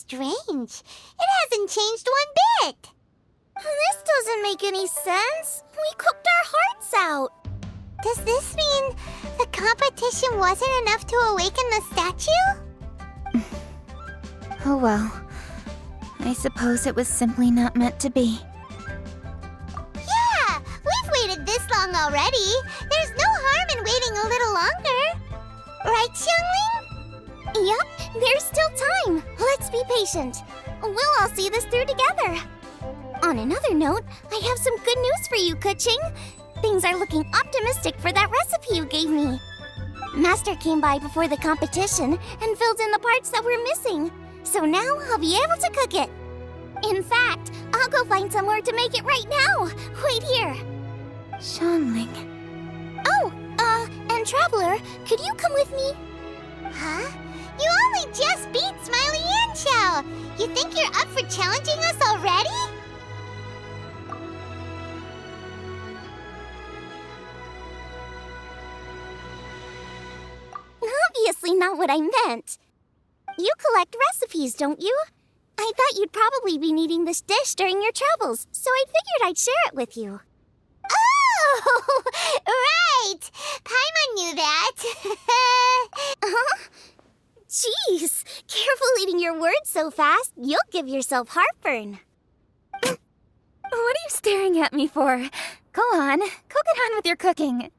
strange. It hasn't changed one bit. This doesn't make any sense. We cooked our hearts out. Does this mean the competition wasn't enough to awaken the statue? Oh well. I suppose it was simply not meant to be. Yeah, we've waited this long already. There's no harm in waiting a little longer. Right, Xiangling? Yup, there's still time. Let's be patient. We'll all see this through together. On another note, I have some good news for you, Keqing. Things are looking optimistic for that recipe you gave me. Master came by before the competition and filled in the parts that were missing. So now I'll be able to cook it. In fact, I'll go find somewhere to make it right now. Wait here. Xiangling. Oh, and Traveler, could you come with me? Huh? You only just beat Smiley and Xiao. You think you're up for challenging us already? Obviously not what I meant. You collect recipes, don't you? I thought you'd probably be needing this dish during your travels, so I figured I'd share it with you. Oh, right! Paimon knew that. Jeez, careful eating your words so fast. You'll give yourself heartburn. What are you staring at me for? Go on, go get on with your cooking.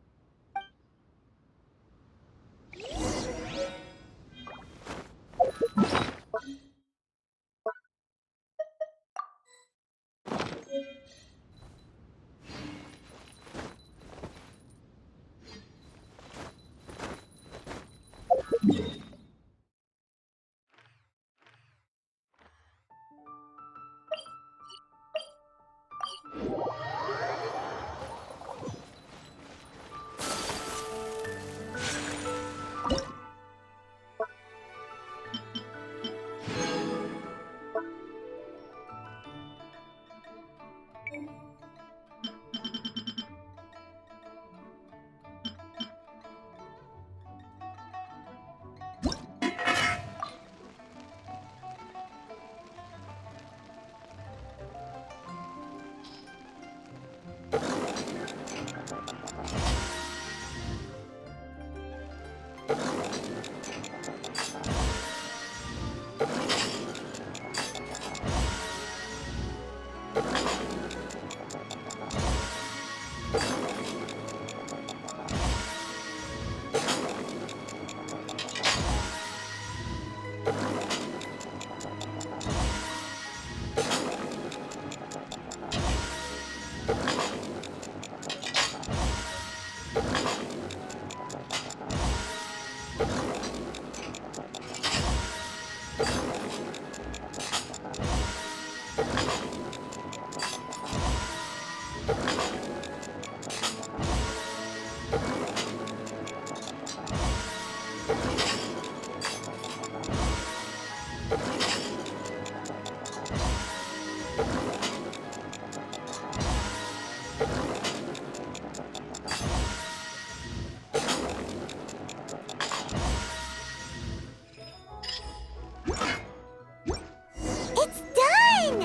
It's done!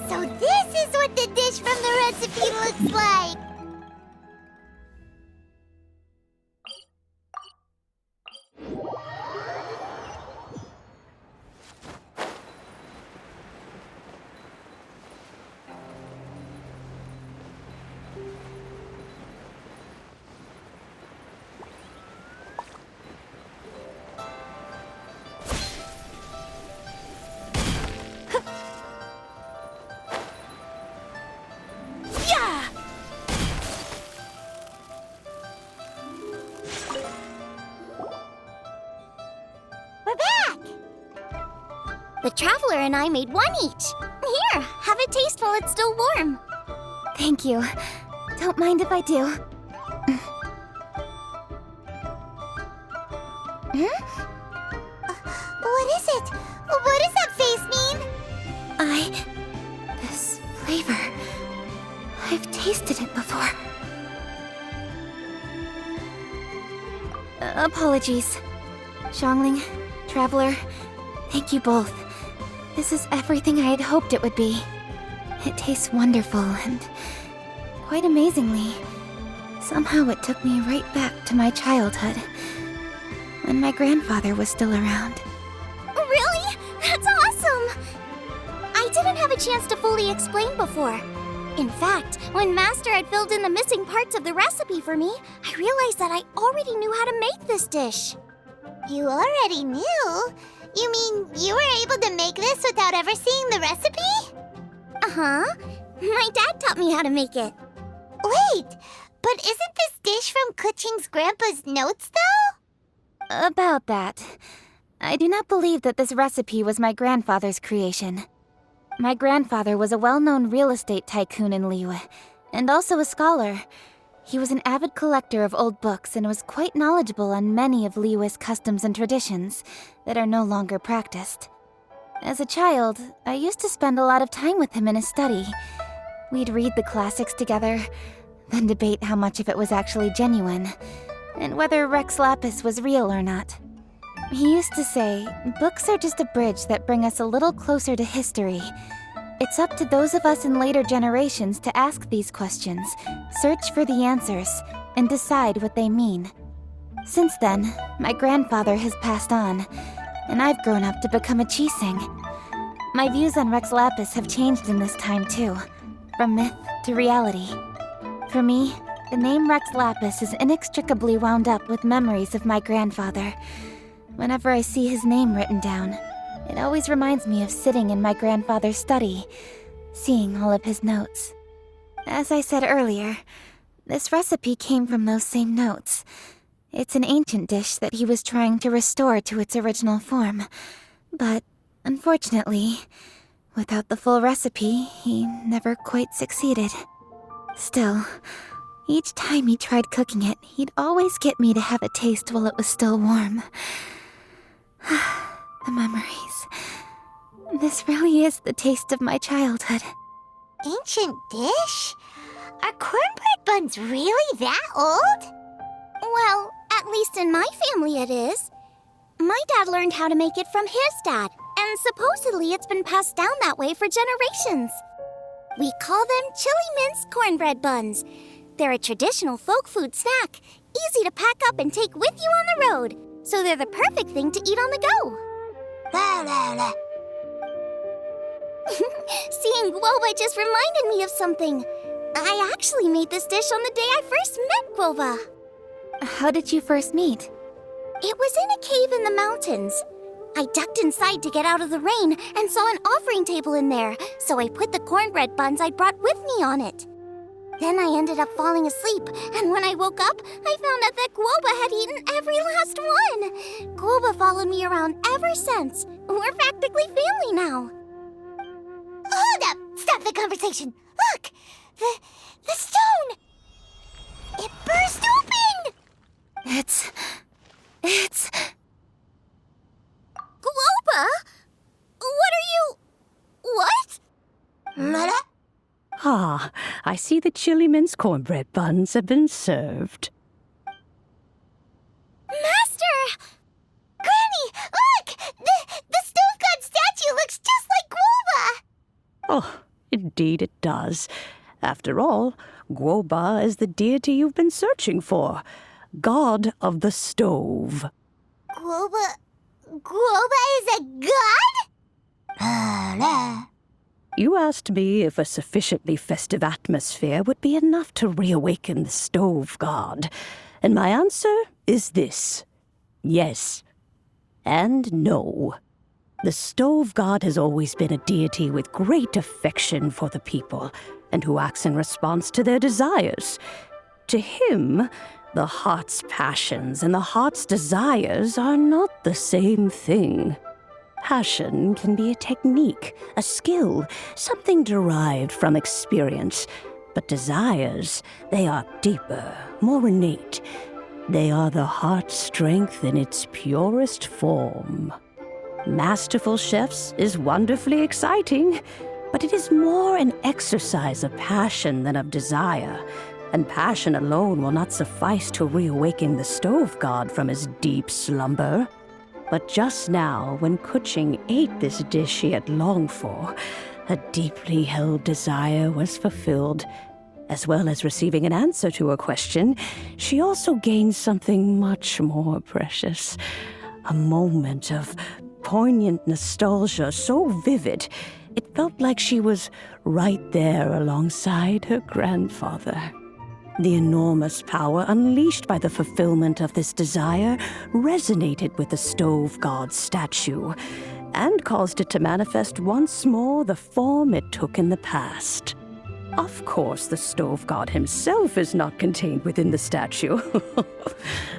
So this is what the dish from the recipe looks like. We're back! The Traveler and I made one each. Here, have a taste while it's still warm. Thank you. Don't mind if I do. What is it? What does that face mean? This flavor... I've tasted it before. Apologies. Xiangling, Traveler, thank you both. This is everything I had hoped it would be. It tastes wonderful and quite amazingly. Somehow it took me right back to my childhood, when my grandfather was still around. Really? That's awesome! I didn't have a chance to fully explain before. In fact, when Master had filled in the missing parts of the recipe for me, I realized that I already knew how to make this dish. You already knew? You mean you were able to make this without ever seeing the recipe? Uh-huh. My dad taught me how to make it. Wait, but isn't this dish from Kuching's grandpa's notes, though? About that, I do not believe that this recipe was my grandfather's creation. My grandfather was a well-known real estate tycoon in Liyue, and also a scholar. He was an avid collector of old books and was quite knowledgeable on many of Liyue's customs and traditions that are no longer practiced. As a child, I used to spend a lot of time with him in his study. We'd read the classics together, then debate how much of it was actually genuine, and whether Rex Lapis was real or not. He used to say, books are just a bridge that bring us a little closer to history. It's up to those of us in later generations to ask these questions, search for the answers, and decide what they mean. Since then, my grandfather has passed on, and I've grown up to become a Chising. My views on Rex Lapis have changed in this time too, from myth to reality. For me, the name Rex Lapis is inextricably wound up with memories of my grandfather. Whenever I see his name written down, it always reminds me of sitting in my grandfather's study, seeing all of his notes. As I said earlier, this recipe came from those same notes. It's an ancient dish that he was trying to restore to its original form. But, unfortunately, without the full recipe, he never quite succeeded. Still, each time he tried cooking it, he'd always get me to have a taste while it was still warm. The memories. This really is the taste of my childhood. Ancient dish? Are cornbread buns really that old? Well, at least in my family it is. My dad learned how to make it from his dad, and supposedly it's been passed down that way for generations. We call them chili mince cornbread buns. They're a traditional folk food snack, easy to pack up and take with you on the road. So they're the perfect thing to eat on the go. La la la. Seeing Guoba just reminded me of something. I actually made this dish on the day I first met Guoba. How did you first meet? It was in a cave in the mountains. I ducked inside to get out of the rain and saw an offering table in there, so I put the cornbread buns I'd brought with me on it. Then I ended up falling asleep, and when I woke up, I found out that Guoba had eaten every last one. Guoba followed me around ever since. We're practically family now. Hold up! Stop the conversation! Look! The stone! It burst open! It's... Guoba? What are you... What? Mother? Ah, I see the chili mince cornbread buns have been served. Master! Granny, look! The stove god statue looks just like Guoba! Oh, indeed it does. After all, Guoba is the deity you've been searching for. God of the stove. Guoba is a god? You asked me if a sufficiently festive atmosphere would be enough to reawaken the stove god. And my answer is this. Yes. And no. The stove god has always been a deity with great affection for the people, and who acts in response to their desires. To him, the heart's passions and the heart's desires are not the same thing. Passion can be a technique, a skill, something derived from experience. But desires, they are deeper, more innate. They are the heart's strength in its purest form. Masterful chefs is wonderfully exciting, but it is more an exercise of passion than of desire. And passion alone will not suffice to reawaken the stove god from his deep slumber. But just now, when Kuching ate this dish he had longed for, a deeply held desire was fulfilled. As well as receiving an answer to her question, she also gained something much more precious. A moment of poignant nostalgia so vivid, it felt like she was right there alongside her grandfather. The enormous power unleashed by the fulfillment of this desire resonated with the stove god's statue and caused it to manifest once more the form it took in the past. Of course, the stove god himself is not contained within the statue.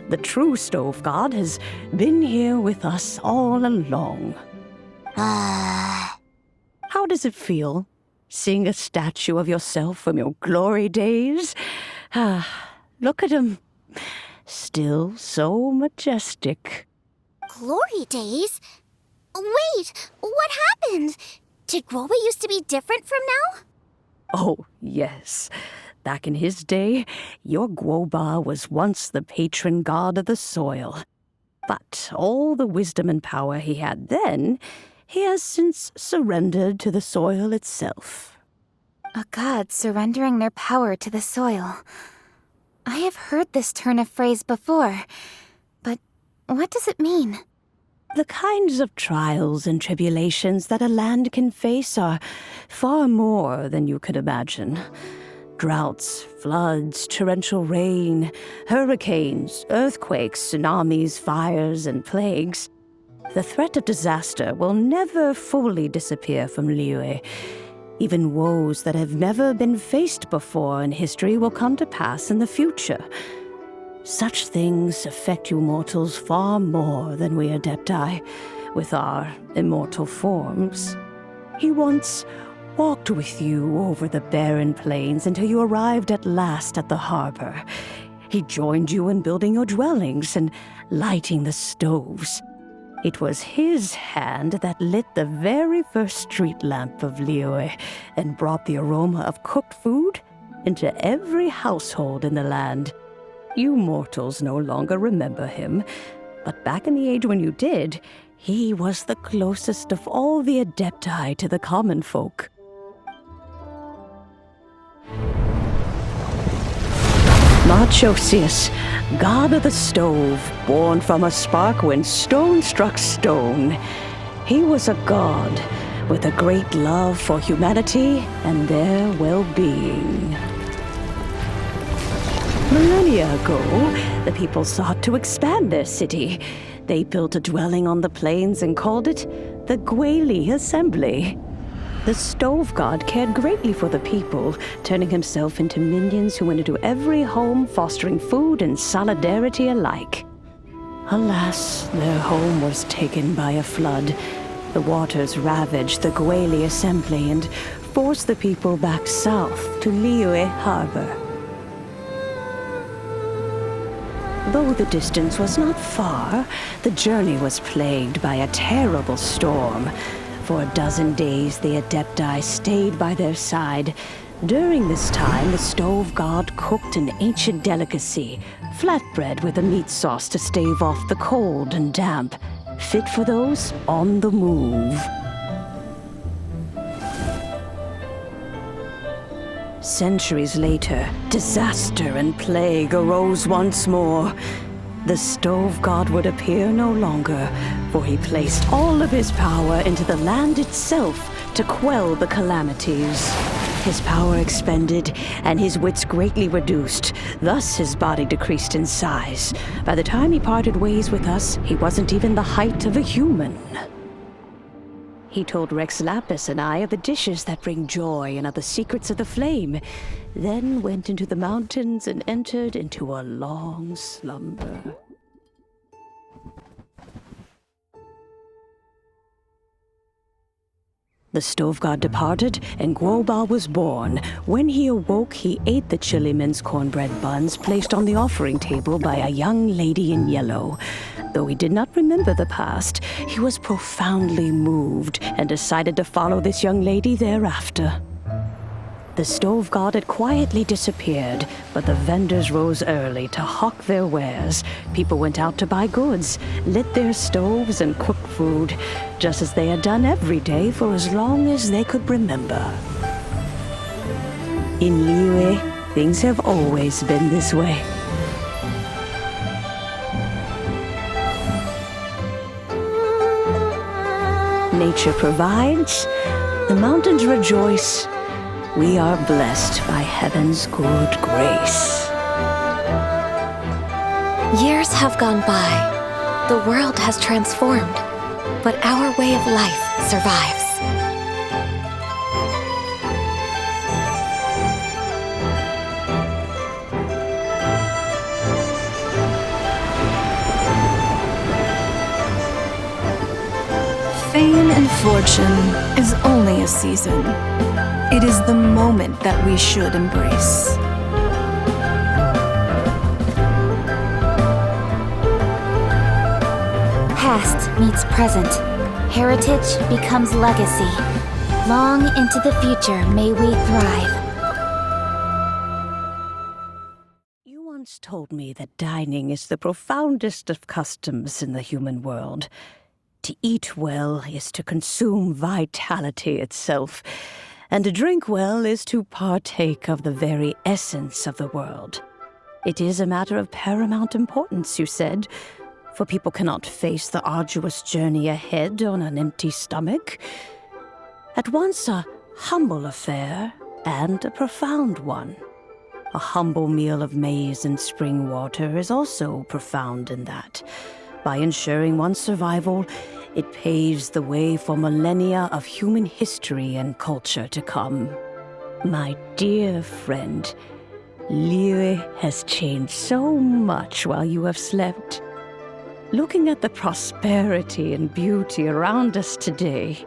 The true stove god has been here with us all along. How does it feel, seeing a statue of yourself from your glory days? Look at him. Still so majestic. Glory days? Wait, what happened? Did Groba used to be different from now? Oh, yes. Back in his day, your Guoba was once the patron god of the soil. But all the wisdom and power he had then, he has since surrendered to the soil itself. A god surrendering their power to the soil. I have heard this turn of phrase before, but what does it mean? The kinds of trials and tribulations that a land can face are far more than you could imagine. Droughts, floods, torrential rain, hurricanes, earthquakes, tsunamis, fires, and plagues. The threat of disaster will never fully disappear from Liyue. Even woes that have never been faced before in history will come to pass in the future. Such things affect you mortals far more than we Adepti, with our immortal forms. He once walked with you over the barren plains until you arrived at last at the harbor. He joined you in building your dwellings and lighting the stoves. It was his hand that lit the very first street lamp of Liyue and brought the aroma of cooked food into every household in the land. You mortals no longer remember him, but back in the age when you did, he was the closest of all the Adepti to the common folk. Marchosius, god of the stove, born from a spark when stone struck stone. He was a god with a great love for humanity and their well-being. Millennia ago, the people sought to expand their city. They built a dwelling on the plains and called it the Gueli Assembly. The stove god cared greatly for the people, turning himself into minions who went into every home, fostering food and solidarity alike. Alas, their home was taken by a flood. The waters ravaged the Gueli Assembly and forced the people back south to Liyue Harbor. Though the distance was not far, the journey was plagued by a terrible storm. For a dozen days, the Adepti stayed by their side. During this time, the stove god cooked an ancient delicacy, flatbread with a meat sauce to stave off the cold and damp, fit for those on the move. Centuries later, disaster and plague arose once more. The stove god would appear no longer, for he placed all of his power into the land itself to quell the calamities. His power expended, and his wits greatly reduced. Thus his body decreased in size. By the time he parted ways with us, he wasn't even the height of a human. He told Rex Lapis and I of the dishes that bring joy and of the secrets of the flame, then went into the mountains and entered into a long slumber. The stove god departed, and Guoba was born. When he awoke, he ate the chili mince cornbread buns placed on the offering table by a young lady in yellow. Though he did not remember the past, he was profoundly moved and decided to follow this young lady thereafter. The stove god had quietly disappeared, but the vendors rose early to hawk their wares. People went out to buy goods, lit their stoves, and cooked food, just as they had done every day for as long as they could remember. In Liyue, things have always been this way. Nature provides, the mountains rejoice. We are blessed by heaven's good grace. Years have gone by. The world has transformed, but our way of life survives. Fame and fortune is only a season. It is the moment that we should embrace. Past meets present. Heritage becomes legacy. Long into the future may we thrive. You once told me that dining is the profoundest of customs in the human world. To eat well is to consume vitality itself, and to drink well is to partake of the very essence of the world. It is a matter of paramount importance, you said, for people cannot face the arduous journey ahead on an empty stomach. At once a humble affair and a profound one. A humble meal of maize and spring water is also profound in that. By ensuring one's survival, it paves the way for millennia of human history and culture to come. My dear friend, Liyue has changed so much while you have slept. Looking at the prosperity and beauty around us today,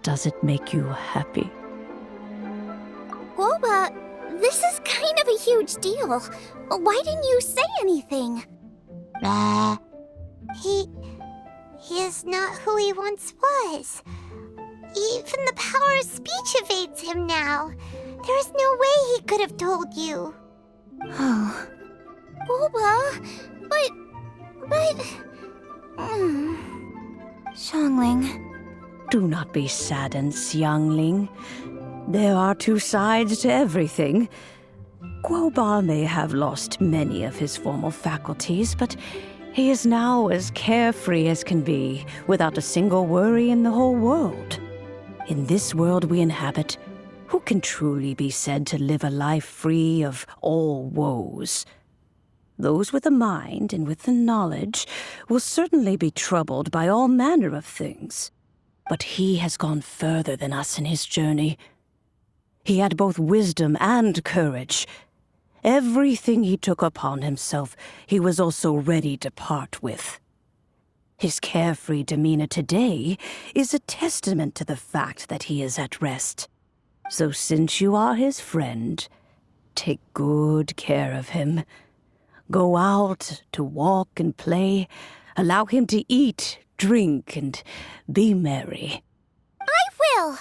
does it make you happy? Guoba, this is kind of a huge deal. Why didn't you say anything? He is not who he once was. Even the power of speech evades him now. There is no way he could have told you. Oh, Guoba, but... Xiangling. Do not be saddened, Xiangling. There are two sides to everything. Guoba may have lost many of his formal faculties, but he is now as carefree as can be, without a single worry in the whole world. In this world we inhabit, who can truly be said to live a life free of all woes? Those with a mind and with the knowledge will certainly be troubled by all manner of things. But he has gone further than us in his journey. He had both wisdom and courage. Everything he took upon himself, he was also ready to part with. His carefree demeanor today is a testament to the fact that he is at rest. So since you are his friend, take good care of him. Go out to walk and play. Allow him to eat, drink, and be merry. I will!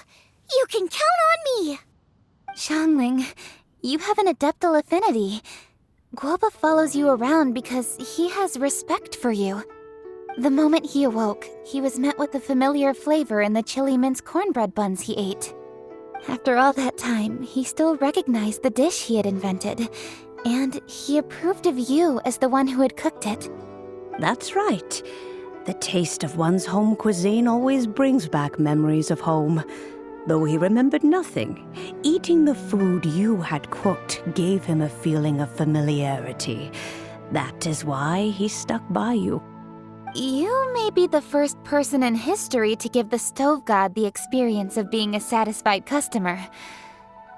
You can count on me! Xiangling, you have an adeptal affinity. Guoba follows you around because he has respect for you. The moment he awoke, he was met with the familiar flavor in the chili mince cornbread buns he ate. After all that time, he still recognized the dish he had invented, and he approved of you as the one who had cooked it. That's right. The taste of one's home cuisine always brings back memories of home. Though he remembered nothing, eating the food you had cooked gave him a feeling of familiarity. That is why he stuck by you. You may be the first person in history to give the stove god the experience of being a satisfied customer.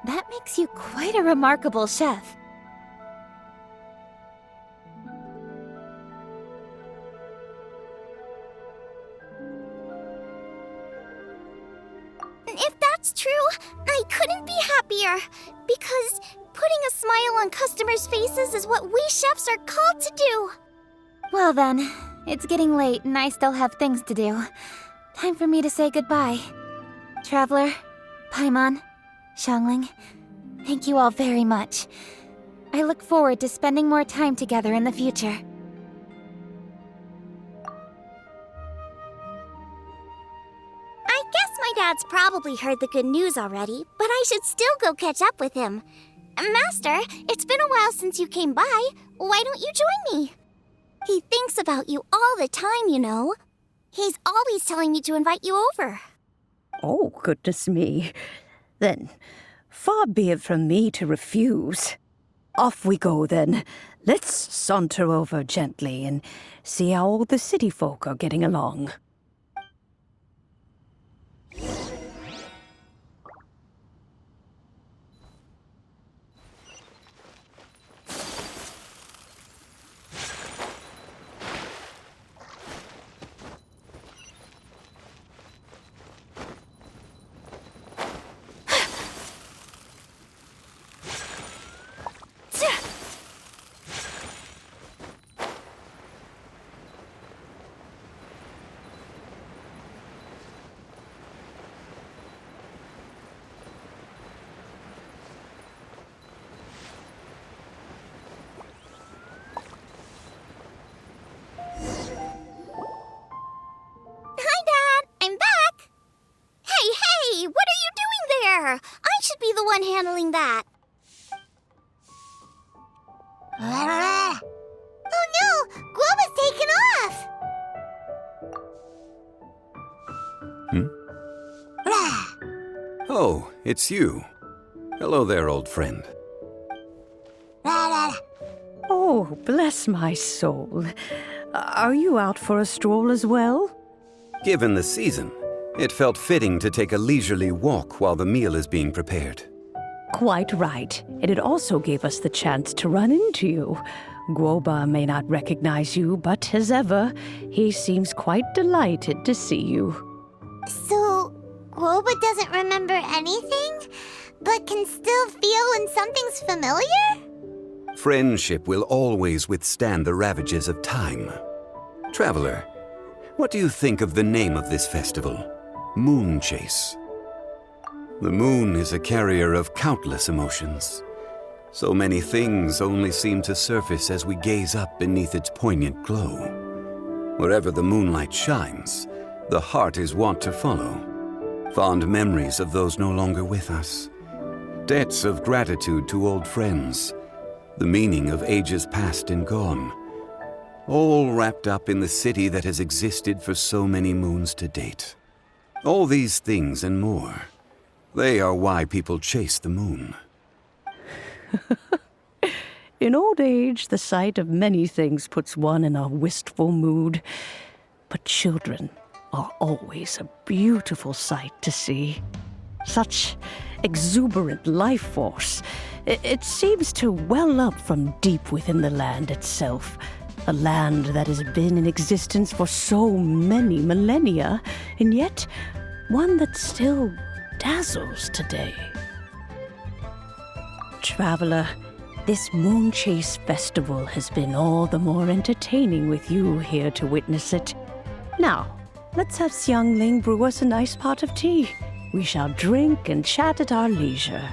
That makes you quite a remarkable chef. If that's true, I couldn't be happier. Because putting a smile on customers' faces is what we chefs are called to do. Well then, it's getting late and I still have things to do. Time for me to say goodbye. Traveler, Paimon, Xiangling, thank you all very much. I look forward to spending more time together in the future. I guess my dad's probably heard the good news already, but I should still go catch up with him. Master, it's been a while since you came by. Why don't you join me? He thinks about you all the time, you know. He's always telling me to invite you over. Oh, goodness me. Then, far be it from me to refuse. Off we go, then. Let's saunter over gently and see how all the city folk are getting along. I should be the one handling that. Oh no! Guoba's taken off! Oh, it's you. Hello there, old friend. Oh, bless my soul. Are you out for a stroll as well? Given the season, it felt fitting to take a leisurely walk while the meal is being prepared. Quite right. And it also gave us the chance to run into you. Guoba may not recognize you, but as ever, he seems quite delighted to see you. So, Guoba doesn't remember anything, but can still feel when something's familiar? Friendship will always withstand the ravages of time. Traveler, what do you think of the name of this festival? Moon Chase. The moon is a carrier of countless emotions. So many things only seem to surface as we gaze up beneath its poignant glow. Wherever the moonlight shines, the heart is wont to follow. Fond memories of those no longer with us. Debts of gratitude to old friends. The meaning of ages past and gone. All wrapped up in the city that has existed for so many moons to date. All these things and more. They are why people chase the moon. In old age, the sight of many things puts one in a wistful mood. But children are always a beautiful sight to see. Such exuberant life force. It seems to well up from deep within the land itself. A land that has been in existence for so many millennia, and yet one that still dazzles today. Traveler, this Moon Chase Festival has been all the more entertaining with you here to witness it. Now, let's have Xiangling brew us a nice pot of tea. We shall drink and chat at our leisure.